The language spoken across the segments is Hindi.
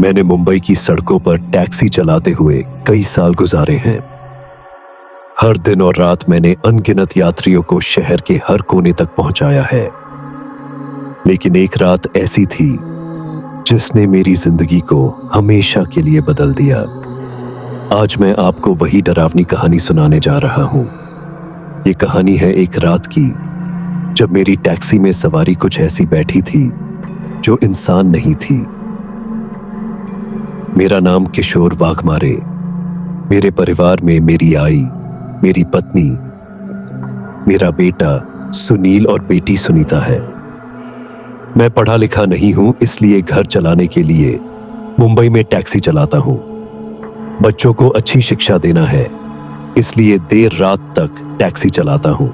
मैंने मुंबई की सड़कों पर टैक्सी चलाते हुए कई साल गुजारे हैं। हर दिन और रात मैंने अनगिनत यात्रियों को शहर के हर कोने तक पहुंचाया है। लेकिन एक रात ऐसी थी जिसने मेरी जिंदगी को हमेशा के लिए बदल दिया। आज मैं आपको वही डरावनी कहानी सुनाने जा रहा हूं। ये कहानी है एक रात की, जब मेरी टैक्सी में सवारी कुछ ऐसी बैठी थी जो इंसान नहीं थी। मेरा नाम किशोर वाघमारे। मेरे परिवार में मेरी आई, मेरी पत्नी, मेरा बेटा सुनील और बेटी सुनीता है। मैं पढ़ा लिखा नहीं हूं, इसलिए घर चलाने के लिए मुंबई में टैक्सी चलाता हूं। बच्चों को अच्छी शिक्षा देना है, इसलिए देर रात तक टैक्सी चलाता हूं।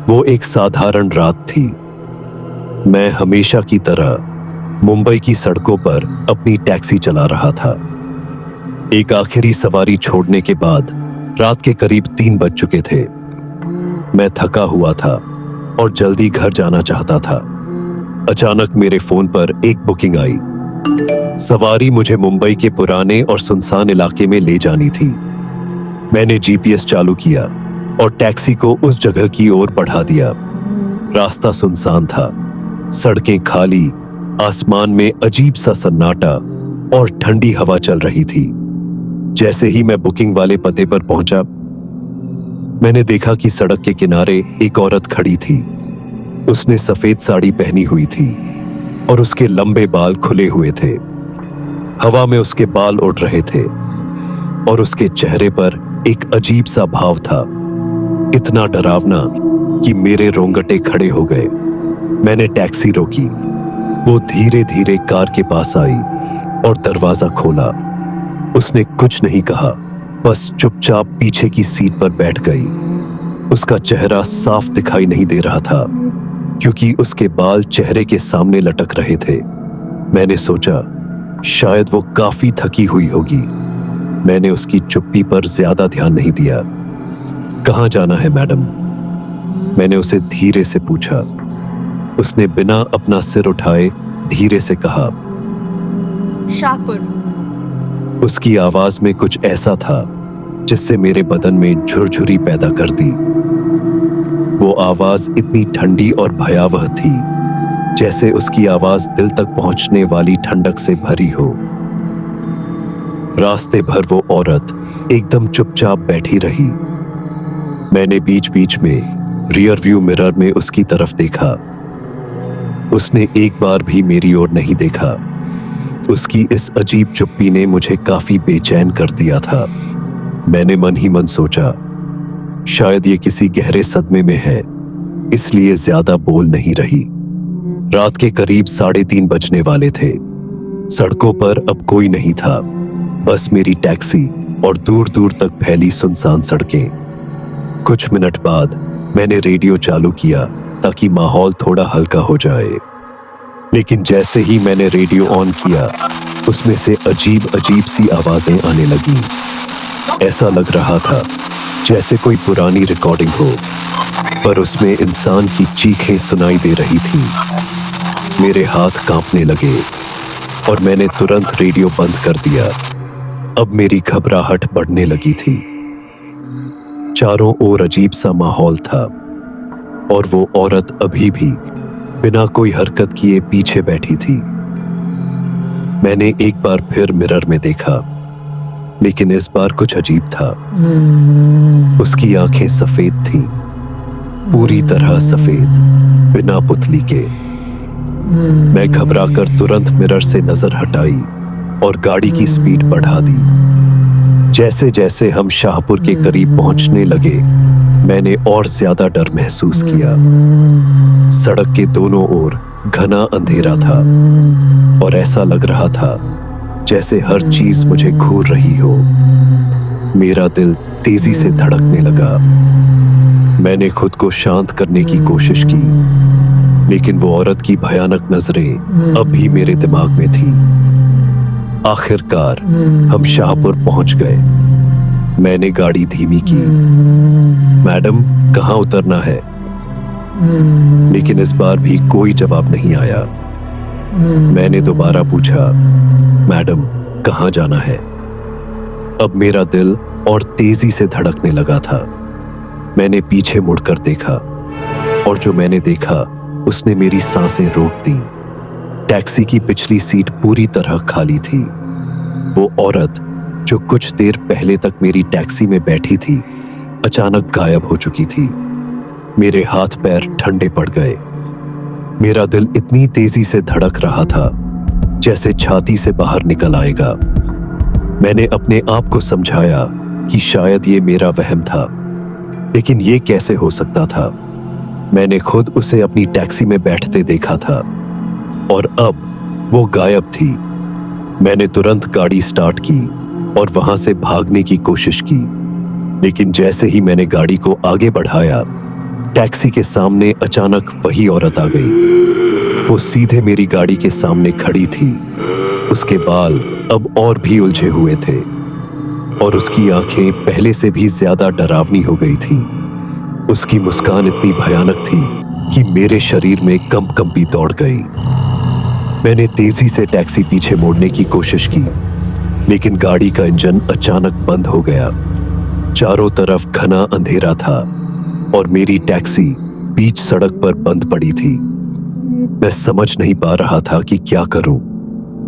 वो एक साधारण रात थी। मैं हमेशा की तरह मुंबई की सड़कों पर अपनी टैक्सी चला रहा था। एक आखिरी सवारी छोड़ने के बाद रात के करीब 3 बज चुके थे। मैं थका हुआ था और जल्दी घर जाना चाहता था। अचानक मेरे फोन पर एक बुकिंग आई। सवारी मुझे मुंबई के पुराने और सुनसान इलाके में ले जानी थी। मैंने जीपीएस चालू किया और टैक्सी को उस जगह की ओर बढ़ा दिया। रास्ता सुनसान था, सड़कें खाली, आसमान में अजीब सा सन्नाटा और ठंडी हवा चल रही थी। जैसे ही मैं बुकिंग वाले पते पर पहुंचा, मैंने देखा कि सड़क के किनारे एक औरत खड़ी थी। उसने सफेद साड़ी पहनी हुई थी और उसके लंबे बाल खुले हुए थे। हवा में उसके बाल उड़ रहे थे और उसके चेहरे पर एक अजीब सा भाव था, इतना डरावना कि मेरे रोंगटे खड़े हो गए। मैंने टैक्सी रोकी। वो धीरे धीरे कार के पास आई और दरवाजा खोला। उसने कुछ नहीं कहा, बस चुपचाप पीछे की सीट पर बैठ गई। उसका चेहरा साफ दिखाई नहीं दे रहा था क्योंकि उसके बाल चेहरे के सामने लटक रहे थे। मैंने सोचा शायद वो काफी थकी हुई होगी। मैंने उसकी चुप्पी पर ज्यादा ध्यान नहीं दिया। कहाँ जाना है मैडम? मैंने उसे धीरे से पूछा। उसने बिना अपना सिर उठाए धीरे से कहा, शाहपुर। उसकी आवाज में कुछ ऐसा था जिससे मेरे बदन में झुरझुरी पैदा कर दी। वो आवाज इतनी ठंडी और भयावह थी जैसे उसकी आवाज दिल तक पहुंचने वाली ठंडक से भरी हो। रास्ते भर वो औरत एकदम चुपचाप बैठी रही। मैंने बीच बीच में रियर व्यू मिरर में उसकी तरफ देखा। उसने एक बार भी मेरी ओर नहीं देखा। उसकी इस अजीब चुप्पी ने मुझे काफी बेचैन कर दिया था। मैंने मन ही मन सोचा शायद ये किसी गहरे सदमे में है, इसलिए ज्यादा बोल नहीं रही। रात के करीब 3:30 बजने वाले थे। सड़कों पर अब कोई नहीं था, बस मेरी टैक्सी और दूर दूर तक फैली सुनसान सड़कें। कुछ मिनट बाद मैंने रेडियो चालू किया ताकि माहौल थोड़ा हल्का हो जाए। लेकिन जैसे ही मैंने रेडियो ऑन किया, उसमें से अजीब अजीब सी आवाजें आने लगीं। ऐसा लग रहा था जैसे कोई पुरानी रिकॉर्डिंग हो, पर उसमें इंसान की चीखें सुनाई दे रही थीं। मेरे हाथ कांपने लगे और मैंने तुरंत रेडियो बंद कर दिया। अब मेरी घबराहट बढ़ने लगी थी। चारों ओर अजीब सा माहौल था और वो औरत अभी भी बिना कोई हरकत किए पीछे बैठी थी। मैंने एक बार फिर मिरर में देखा, लेकिन इस बार कुछ अजीब था। उसकी आंखें सफेद थीं, पूरी तरह सफेद, बिना पुतली के। मैं घबराकर तुरंत मिरर से नजर हटाई और गाड़ी की स्पीड बढ़ा दी। जैसे जैसे हम शाहपुर के करीब पहुंचने लगे, मैंने और ज्यादा डर महसूस किया। सड़क के दोनों ओर घना अंधेरा था और ऐसा लग रहा था जैसे हर चीज मुझे घूर रही हो। मेरा दिल तेजी से धड़कने लगा। मैंने खुद को शांत करने की कोशिश की, लेकिन वो औरत की भयानक नजरें अब भी मेरे दिमाग में थी। आखिरकार हम शाहपुर पहुंच गए। मैंने गाड़ी धीमी की। मैडम, कहाँ उतरना है? लेकिन इस बार भी कोई जवाब नहीं आया। मैंने दोबारा पूछा, मैडम, कहाँ जाना है? अब मेरा दिल और तेजी से धड़कने लगा था। मैंने पीछे मुड़कर देखा और जो मैंने देखा उसने मेरी सांसें रोक दी। टैक्सी की पिछली सीट पूरी तरह खाली थी। वो औरत जो कुछ देर पहले तक मेरी टैक्सी में बैठी थी, अचानक गायब हो चुकी थी। मेरे हाथ पैर ठंडे पड़ गए। मेरा दिल इतनी तेजी से धड़क रहा था जैसे छाती से बाहर निकल आएगा। मैंने अपने आप को समझाया कि शायद ये मेरा वहम था, लेकिन ये कैसे हो सकता था? मैंने खुद उसे अपनी टैक्सी में बैठते देखा था और अब वो गायब थी। मैंने तुरंत गाड़ी स्टार्ट की और वहां से भागने की कोशिश की, लेकिन जैसे ही मैंने गाड़ी को आगे बढ़ाया, टैक्सी के सामने अचानक वही औरत आ गई। वो सीधे मेरी गाड़ी के सामने खड़ी थी। उसके बाल अब और भी उलझे हुए थे और उसकी आंखें पहले से भी ज्यादा डरावनी हो गई थी। उसकी मुस्कान इतनी भयानक थी कि मेरे शरीर में कंपी दौड़ गई। मैंने तेजी से टैक्सी पीछे मोड़ने की कोशिश की, लेकिन गाड़ी का इंजन अचानक बंद हो गया। चारों तरफ घना अंधेरा था और मेरी टैक्सी बीच सड़क पर बंद पड़ी थी। मैं समझ नहीं पा रहा था कि क्या करूं।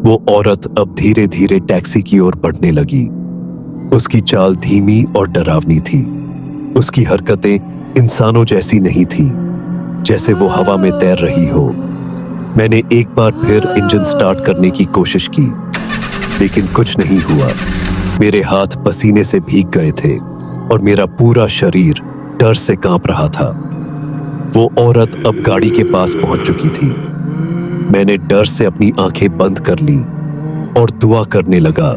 वो औरत अब धीरे धीरे टैक्सी की ओर बढ़ने लगी। उसकी चाल धीमी और डरावनी थी। उसकी हरकतें इंसानों जैसी नहीं थी, जैसे वो हवा में तैर रही हो। मैंने एक बार फिर इंजन स्टार्ट करने की कोशिश की, लेकिन कुछ नहीं हुआ। मेरे हाथ पसीने से भीग गए थे और मेरा पूरा शरीर डर से कांप रहा था। वो औरत अब गाड़ी के पास पहुंच चुकी थी। मैंने डर से अपनी आंखें बंद कर ली और दुआ करने लगा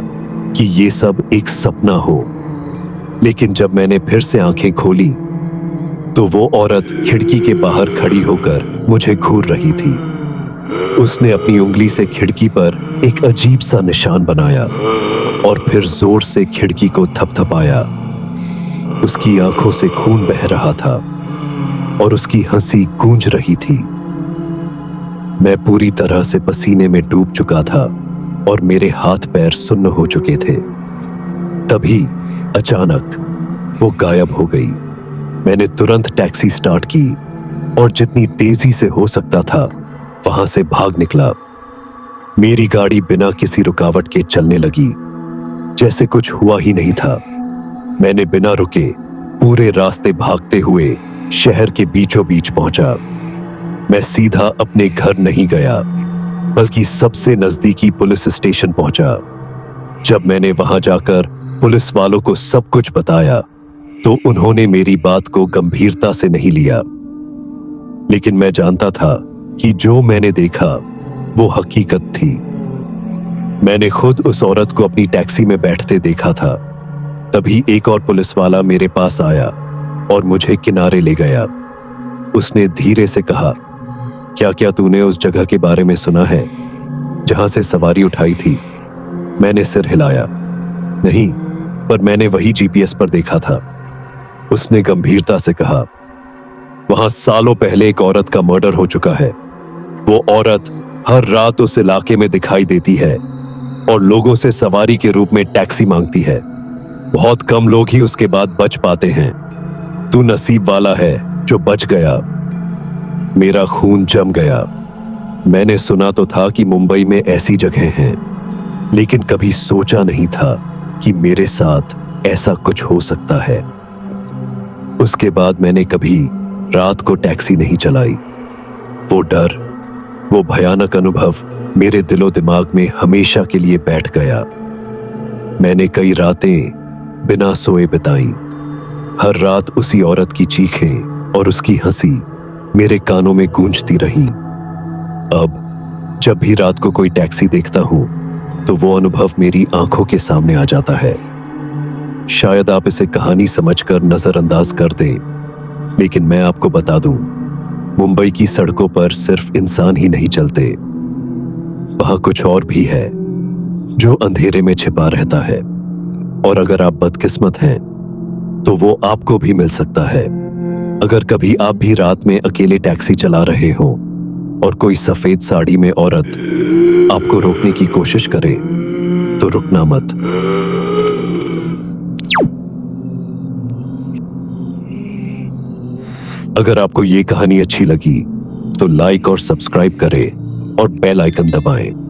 कि ये सब एक सपना हो। लेकिन जब मैंने फिर से आंखें खोली तो वो औरत खिड़की के बाहर खड़ी होकर मुझे घूर रही थी। उसने अपनी उंगली से खिड़की पर एक अजीब सा निशान बनाया और फिर जोर से खिड़की को थपथपाया। उसकी आंखों से खून बह रहा था और उसकी हंसी गूंज रही थी। मैं पूरी तरह से पसीने में डूब चुका था और मेरे हाथ पैर सुन्न हो चुके थे। तभी अचानक वो गायब हो गई। मैंने तुरंत टैक्सी स्टार्ट की और जितनी तेजी से हो सकता था वहां से भाग निकला। मेरी गाड़ी बिना किसी रुकावट के चलने लगी, जैसे कुछ हुआ ही नहीं था। मैंने बिना रुके पूरे रास्ते भागते हुए शहर के बीचों बीच पहुंचा। मैं सीधा अपने घर नहीं गया, बल्कि सबसे नजदीकी पुलिस स्टेशन पहुंचा। जब मैंने वहां जाकर पुलिस वालों को सब कुछ बताया तो उन्होंने मेरी बात को गंभीरता से नहीं लिया। लेकिन मैं जानता था कि जो मैंने देखा वो हकीकत थी। मैंने खुद उस औरत को अपनी टैक्सी में बैठते देखा था। तभी एक और पुलिस वाला मेरे पास आया और मुझे किनारे ले गया। उसने धीरे से कहा, क्या क्या तूने उस जगह के बारे में सुना है जहां से सवारी उठाई थी? मैंने सिर हिलाया। नहीं, पर मैंने वही जीपीएस पर देखा था। उसने गंभीरता से कहा, वहां सालों पहले एक औरत का मर्डर हो चुका है। वो औरत हर रात उस इलाके में दिखाई देती है और लोगों से सवारी के रूप में टैक्सी मांगती है। बहुत कम लोग ही उसके बाद बच पाते हैं। तू नसीब वाला है जो बच गया। मेरा खून जम गया। मैंने सुना तो था कि मुंबई में ऐसी जगह हैं, लेकिन कभी सोचा नहीं था कि मेरे साथ ऐसा कुछ हो सकता है। उसके बाद मैंने कभी रात को टैक्सी नहीं चलाई। वो डर, वो भयानक अनुभव मेरे दिलो दिमाग में हमेशा के लिए बैठ गया। मैंने कई रातें बिना सोए बिताई। हर रात उसी औरत की चीखें और उसकी हंसी मेरे कानों में गूंजती रही। अब जब भी रात को कोई टैक्सी देखता हूं तो वो अनुभव मेरी आंखों के सामने आ जाता है। शायद आप इसे कहानी समझकर नजरअंदाज कर दें, लेकिन मैं आपको बता दूं, मुंबई की सड़कों पर सिर्फ इंसान ही नहीं चलते। वहां कुछ और भी है जो अंधेरे में छिपा रहता है, और अगर आप बदकिस्मत हैं तो वो आपको भी मिल सकता है। अगर कभी आप भी रात में अकेले टैक्सी चला रहे हो और कोई सफेद साड़ी में औरत आपको रोकने की कोशिश करे, तो रुकना मत। अगर आपको ये कहानी अच्छी लगी तो लाइक और सब्सक्राइब करें और बेल आइकन दबाएं।